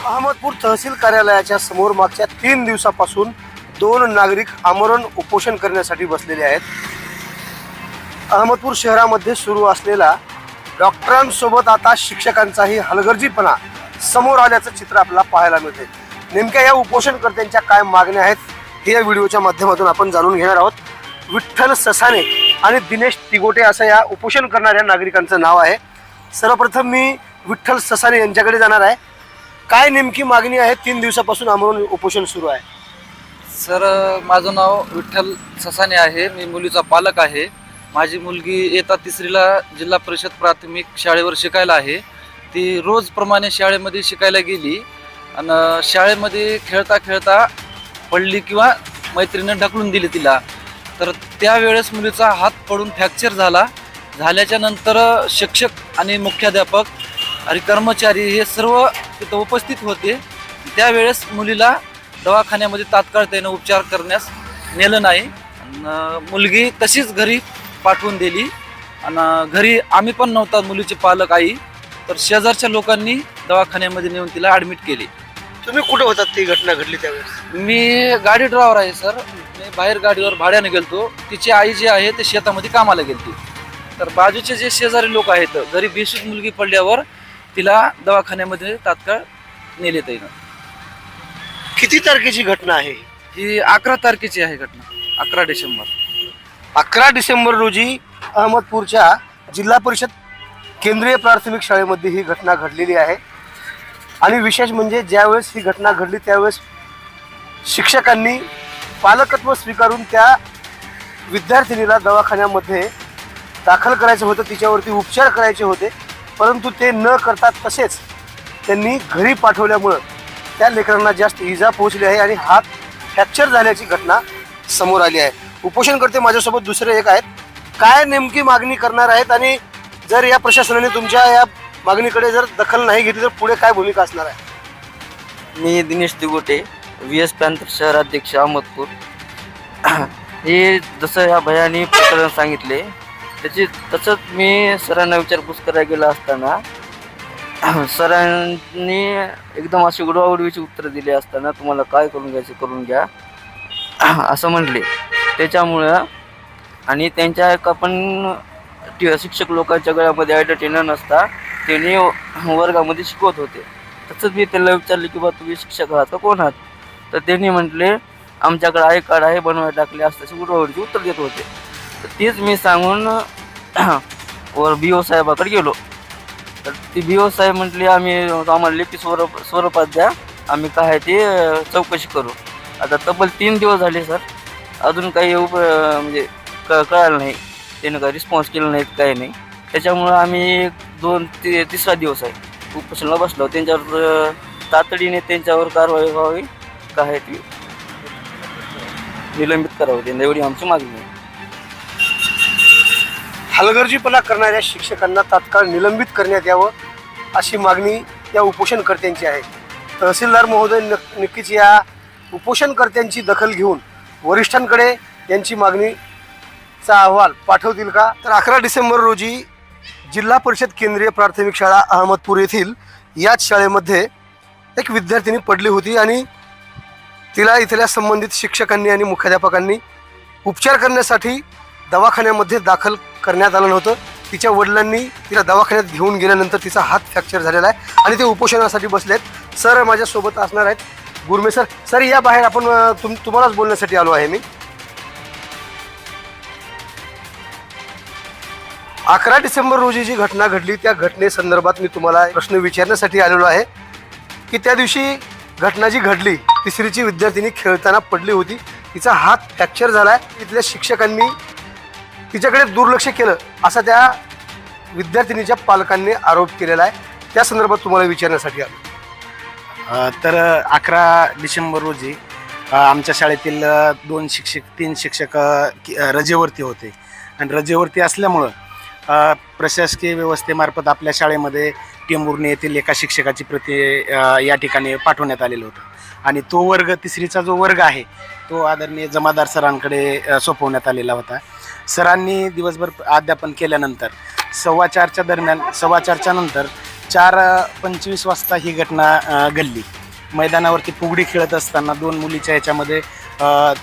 अहमदपूर तहसील कार्यालयाच्या समोर मागच्या 3 दिवसापासून 2 नागरिक आमरण उपोषण करण्यासाठी बसलेले आहेत. अहमदपूर शहरामध्ये सुरू असलेला डॉक्टरांसोबत आता शिक्षकांचाही हलगर्जीपणा समोर आल्याचं चित्र आपल्याला पाहायला मिळते. नेमक्या या उपोषणकर्त्यांच्या काय मागण्या आहेत हे या व्हिडिओच्या माध्यमातून आपण जाणून घेणार आहोत. विठ्ठल ससाने आणि दिनेश तिगोटे असं या उपोषण करणाऱ्या नागरिकांचं नाव आहे. सर्वप्रथम मी विठ्ठल ससाने यांच्याकडे जाणार आहे. काय नेमकी मागणी आहे? 3 दिवसापासून आमरण उपोषण सुरू आहे. सर, माझं नाव विठ्ठल ससाने आहे. मी मुलीचा पालक आहे. माझी मुलगी इयत्ता 3रीला जिल्हा परिषद प्राथमिक शाळेवर शिकायला आहे. ती रोजप्रमाणे शाळेमध्ये शिकायला गेली आणि शाळेमध्ये खेळता खेळता पडली किंवा मैत्रिणीने ढकलून दिली तिला. तर त्यावेळेस मुलीचा हात पडून फ्रॅक्चर झाल्याच्या नंतर शिक्षक आणि मुख्याध्यापक आणि कर्मचारी हे सर्व तिथं उपस्थित होते. त्यावेळेस मुलीला दवाखान्यामध्ये तात्काळ त्यानं उपचार करण्यास नेलं नाही. मुलगी तशीच घरी पाठवून दिली आणि घरी आम्ही पण नव्हता, मुलीचे पालक आई. तर शेजारच्या लोकांनी दवाखान्यामध्ये नेऊन तिला ॲडमिट केली. तुम्ही कुठे होतात ती घटना घडली त्यावेळेस? मी गाडी ड्रायव्हर आहे सर. मी बाहेर गाडीवर भाड्याने गेलतो. तिची आई जी आहे ते शेतामध्ये कामाला गेलती. तर बाजूचे जे शेजारी लोक आहेत, घरी बेशुद्ध मुलगी पडल्यावर तिला दवाखान्यामध्ये तात्काळ नेले त्यानं. किती तारखेची घटना आहे ही? 11 तारखेची आहे घटना, 11 डिसेंबर. 11 डिसेंबर रोजी अहमदपूरच्या जिल्हा परिषद केंद्रीय प्राथमिक शाळेमध्ये ही घटना घडलेली आहे. आणि विशेष म्हणजे ज्यावेळेस ही घटना घडली त्यावेळेस शिक्षकांनी पालकत्व स्वीकारून त्या विद्यार्थिनीला दवाखान्यामध्ये दाखल करायचं होतं, तिच्यावरती उपचार करायचे होते. परंतु ते न करता तसेच त्यांनी घरी पाठवल्यामुळं त्या लेकरांना जास्त इजा पोहोचली आहे आणि हात फ्रॅक्चर झाल्याची घटना समोर आली आहे. उपोषणकर्ते माझ्यासोबत दुसरे एक आहेत. काय नेमकी मागणी करणार आहेत आणि जर या प्रशासनाने तुमच्या या मागणीकडे जर दखल नाही घेतली तर पुढे काय भूमिका असणार आहे? मी दिनेश तिगोटे, VS पॅन्थर शहराध्यक्ष अहमदपूर. हे जसं ह्या भयानी प्रकरण सांगितले तसंच मी सरांना विचारपूस करायला गेला असताना सरांनी एकदम अशी उडवाउडवीची उत्तरं दिली असताना तुम्हाला काय करून घ्यायचं करून घ्या असं म्हटले. त्याच्यामुळं आणि त्यांच्या एका पण शिक्षक लोकांच्या गळ्यामध्ये आयडेंटिटी नसता त्यांनी वर्गामध्ये शिकवत होते. तसंच मी त्यांना विचारले की बा तुम्ही शिक्षक आहात का कोण आहात? तर त्यांनी म्हटले आमच्याकडे आय कार्ड आहे, बनवायला टाकले असल्याची उडवाउडीची उत्तर देत होते. तर तेच मी सांगून वर BO साहेबाकडे गेलो. तर ती BO साहेब म्हटली आम्हाला लेखी स्वरूपात द्या, आम्ही काय ते चौकशी करू. आता तब्बल 3 दिवस झाले सर, अजून काही म्हणजे कळालं नाही. त्यानं काही रिस्पॉन्स केलं नाही, काही नाही. त्याच्यामुळं आम्ही 2-3रा दिवस आहे उपोषणाला बसलो. त्यांच्यावर तातडीने त्यांच्यावर कारवाई व्हावी, काय ती निलंबित करावं त्यांना, एवढी आमची मागणी आहे. हलगर्जीपणा करणाऱ्या शिक्षकांना तात्काळ निलंबित करण्यात यावं अशी मागणी या उपोषणकर्त्यांची आहे. तहसीलदार महोदय नक्कीच या उपोषणकर्त्यांची दखल घेऊन वरिष्ठांकडे यांची मागणीचा अहवाल पाठवतील का? तर 11 डिसेंबर रोजी जिल्हा परिषद केंद्रीय प्राथमिक शाळा अहमदपूर येथील याच शाळेमध्ये एक विद्यार्थिनी पडली होती आणि तिला इथल्या संबंधित शिक्षकांनी आणि मुख्याध्यापकांनी उपचार करण्यासाठी दवाखान्यामध्ये दाखल करण्यात आलं नव्हतं. तिच्या वडिलांनी तिला दवाखान्यात घेऊन गेल्यानंतर तिचा हात फ्रॅक्चर झालेला आहे आणि ते उपोषणासाठी बसलेत. सर माझ्यासोबत असणार आहेत, गुरमे सर. सर या बाहेर आपण तुम्हालाच बोलण्यासाठी आलो आहे. मी 11 डिसेंबर रोजी जी घटना घडली त्या घटनेसंदर्भात मी तुम्हाला प्रश्न विचारण्यासाठी आलेलो आहे की त्या दिवशी घटना जी घडली, 3रीची विद्यार्थिनी खेळताना पडली होती, तिचा हात फ्रॅक्चर झाला आहे. इथल्या शिक्षकांनी तिच्याकडे दुर्लक्ष केलं असा त्या विद्यार्थिनीच्या पालकांनी आरोप केलेला आहे. त्या संदर्भात तुम्हाला विचारण्यासाठी आलो. तर 11 डिसेंबर रोजी आमच्या शाळेतील 3 शिक्षक रजेवरती होते आणि रजेवरती असल्यामुळं प्रशासकीय व्यवस्थेमार्फत आपल्या शाळेमध्ये टेंभुर्णी येथील एका शिक्षकाची या ठिकाणी पाठवण्यात आलेलं होतं आणि तो वर्ग 3रीचा जो वर्ग आहे तो आदरणीय जमादार सरांकडे सोपवण्यात आलेला होता. सरांनी दिवसभर अध्यापन केल्यानंतर 4:15च्या दरम्यान 4:15च्या नंतर 4:25 वाजता ही घटना घडली. मैदानावरती फुगडी खेळत असताना 2 मुलीच्या ह्याच्यामध्ये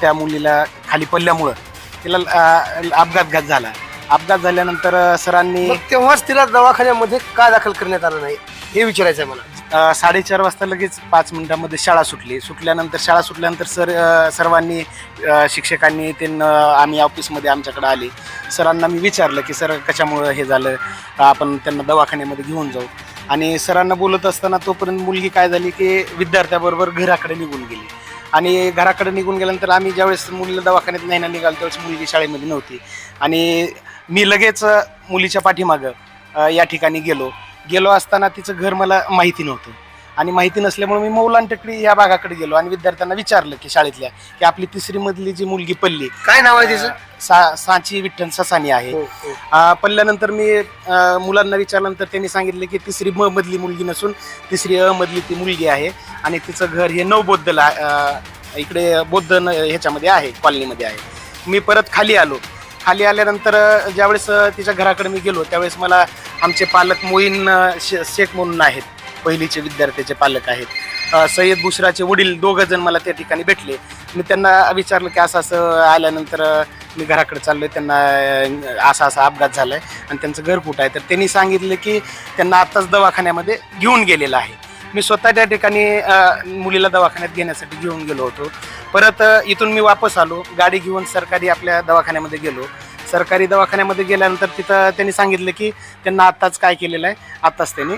त्या मुलीला खाली पडल्यामुळं तिला अपघात झाला. अपघात झाल्यानंतर सरांनी मग तेव्हाच तिला दवाखान्यामध्ये का दाखल करण्यात आलं नाही हे विचारायचं आहे मला. 4:30 वाजता लगेच 5 मिनिटांमध्ये शाळा सुटल्यानंतर सर्वांनी शिक्षकांनी आम्ही ऑफिसमध्ये आमच्याकडे आले. सरांना मी विचारलं की सर कशामुळं हे झालं, आपण त्यांना दवाखान्यामध्ये घेऊन जाऊ. आणि सरांना बोलत असताना तोपर्यंत मुलगी काय झाली की विद्यार्थ्याबरोबर घराकडे निघून गेली. आणि घराकडे निघून गेल्यानंतर आम्ही ज्यावेळेस मुलीला दवाखान्यात न्यायला निघालो त्यावेळेस मुलगी शाळेमध्ये नव्हती. आणि मी लगेच मुलीच्या पाठीमागं या ठिकाणी गेलो असताना तिचं घर मला माहिती नव्हतं. आणि माहिती नसल्यामुळे मी मौलाना टेकडी या भागाकडे गेलो आणि विद्यार्थ्यांना विचारलं की शाळेतल्या की आपली 3री मधली जी मुलगी पडली, काय नाव आहे तिचं? सांची विठ्ठल ससानी आहे. पडल्यानंतर मी मुलांना विचारल्यानंतर त्यांनी सांगितलं की 3री म मधली मुलगी नसून 3री अ मधली ती मुलगी आहे आणि तिचं घर हे नवबौद्धला इकडे बौद्ध ह्याच्यामध्ये आहे, कॉलनीमध्ये आहे. मी परत खाली आल्यानंतर ज्यावेळेस तिच्या घराकडे मी गेलो त्यावेळेस मला आमचे पालक मोईन शेख म्हणून आहेत, पहिलीचे विद्यार्थ्याचे पालक आहेत, सय्यद बुशराचे वडील 2 जण मला त्या ठिकाणी भेटले. मी त्यांना विचारलं की असं आल्यानंतर मी घराकडे चाललोय, त्यांना असा अपघात झालाय आणि त्यांचं घर कुठं आहे. तर त्यांनी सांगितलं की त्यांना आत्ताच दवाखान्यामध्ये घेऊन गेलेलं आहे. मी स्वतः त्या ठिकाणी मुलीला दवाखान्यात घेण्यासाठी घेऊन गेलो होतो. परत इथून मी वापस आलो, गाडी घेऊन सरकारी आपल्या दवाखान्यामध्ये गेलो. सरकारी दवाखान्यामध्ये गेल्यानंतर तिथं त्यांनी सांगितलं की त्यांना आत्ताच काय केलेलं आहे, आत्ताच त्यांनी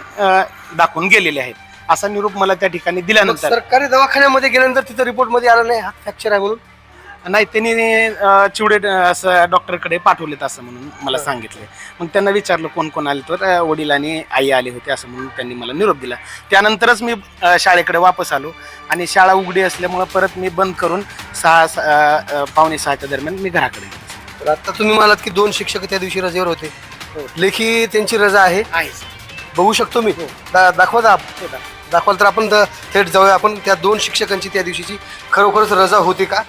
दाखवून गेलेले आहेत असा निरोप मला त्या ठिकाणी दिल्यानंतर. सरकारी दवाखान्यामध्ये गेल्यानंतर तिथं रिपोर्टमध्ये आलं नाही हात फ्रॅक्चर आहे म्हणून? नाही, त्यांनी चिवडे असं डॉक्टरकडे पाठवलेत असं म्हणून मला सांगितलं. मग त्यांना विचारलं कोण कोण आले, तर वडील आणि आई आले होते असं म्हणून त्यांनी मला निरोप दिला. त्यानंतरच मी शाळेकडे वापस आलो आणि शाळा उघडी असल्यामुळं परत मी बंद करून 5:45 दरम्यान मी घराकडे गेलो. तर आता तुम्ही म्हणालात की 2 शिक्षक त्या दिवशी रजेवर होते, लेखी त्यांची रजा आहे, बघू शकतो मी? दाखवाल तर आपण थेट जाऊया आपण त्या 2 शिक्षकांची त्या दिवशीची खरोखरच रजा होती का,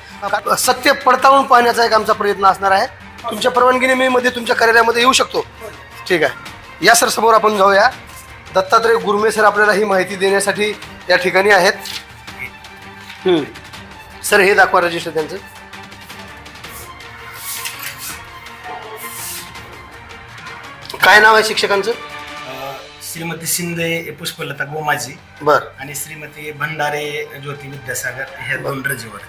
सत्य पडताळून पाहण्याचा एक आमचा प्रयत्न असणार आहे. तुमच्या परवानगीने मी मध्ये तुमच्या कार्यालयामध्ये येऊ शकतो? ठीक आहे, या सर समोर आपण जाऊया. दत्तात्रय गुरमे सर आपल्याला ही माहिती देण्यासाठी या ठिकाणी आहेत. सर हे दाखवा रजिस्टर त्यांचं. काय नाव आहे शिक्षकांचं? श्रीमती शिंदे पुष्पलता गोमाजी बर आणि श्रीमती भंडारे ज्योती विद्यासागर हे 2 रजेवर.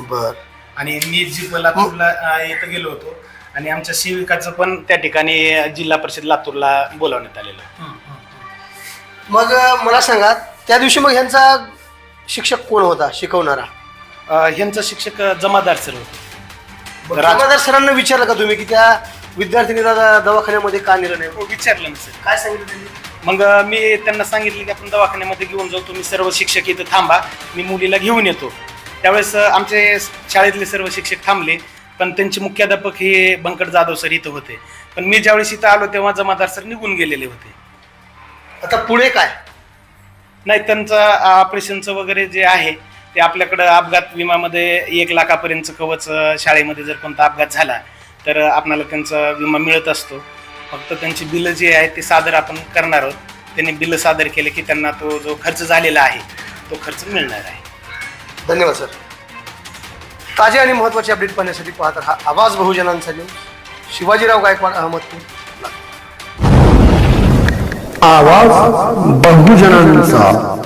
बर. आणि मी जी लातूरला इथं गेलो होतो आणि आमच्या सेविकाचं पण त्या ठिकाणी जिल्हा परिषद लातूरला बोलावण्यात आलेलं. मग मला सांगा त्या दिवशी मग ह्यांचा शिक्षक कोण होता शिकवणारा? ह्यांचा शिक्षक जमादार सर होते. जमादार सरांना विचारलं का तुम्ही की त्या विद्यार्थिनीला दवाखान्यामध्ये का नेलं नाही? विचारलं ना सर. काय सांगितलं त्यांनी? मग मी त्यांना सांगितलं की आपण दवाखान्यामध्ये घेऊन जाऊ, तुम्ही सर्व शिक्षक इथं थांबा, मी मुलीला घेऊन येतो. त्यावेळेस आमचे शाळेतले सर्व शिक्षक थांबले, पण त्यांचे मुख्याध्यापक हे बंकट जाधव सर इथं होते. पण मी ज्यावेळेस इथं आलो तेव्हा जमादार सर निघून गेलेले होते. आता पुढे काय? नाही, त्यांचं ऑपरेशनचं वगैरे जे आहे ते आपल्याकडं अपघात विमामध्ये 1 लाखापर्यंतचं कवच, शाळेमध्ये जर कोणता अपघात झाला तर आपल्याला त्यांचा विमा मिळत असतो. फक्त त्यांची बिलं जे आहेत ते सादर आपण करणार आहोत. त्यांनी बिलं सादर केले की त्यांना तो जो खर्च झालेला आहे तो खर्च मिळणार आहे. धन्यवाद सर. ताजे आणि महत्त्वाचे अपडेट पाहण्यासाठी पाहत हा आवाज बहुजनांचा न्यूज. शिवाजीराव गायकवाड, अहमदपूर. आवाज बहुजनांचा.